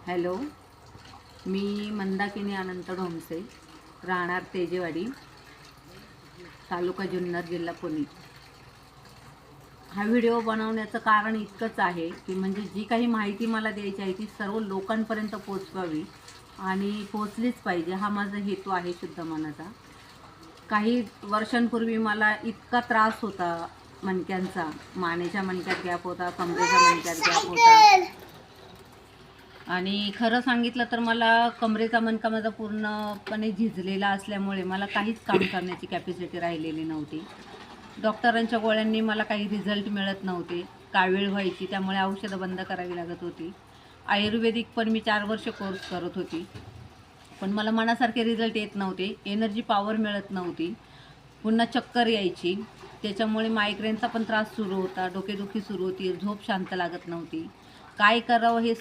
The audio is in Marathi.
हॅलो, मी मंदाकिनी अनंत ढोमसे, राहणार तेजेवाडी, तालुका जुन्नर, जिल्हा पुणे. हा व्हिडिओ बनवण्याचं कारण इतकंच आहे की म्हणजे जी काही माहिती मला द्यायची आहे ती सर्व लोकांपर्यंत पोचवावी आणि पोचलीच पाहिजे, हा माझा हेतू आहे शुद्ध मनाचा. काही वर्षांपूर्वी मला इतका त्रास होता मणक्यांचा, मानेच्या मणक्यात गॅप होता, कमरेच्या मणक्यात गॅप होता आणि खरं सांगितलं तर मला कमरेचा मणका माझा पूर्णपणे झिजलेला असल्यामुळे मला काहीच काम करण्याची कॅपॅसिटी राहिलेली नव्हती. डॉक्टरांच्या गोळ्यांनी मला काही रिझल्ट मिळत नव्हते, कावीळ व्हायची, त्यामुळे औषधं बंद करावी लागत होती. आयुर्वेदिक पण मी 4 वर्ष कोर्स करत होती, पण मला मनासारखे रिझल्ट येत नव्हते. एनर्जी पॉवर मिळत नव्हती, पुन्हा चक्कर यायची. त्याच्यामुळे मायग्रेनचा पण त्रास सुरू होता, डोकेदुखी सुरू होती, झोप शांत लागत नव्हती. काय करावं हे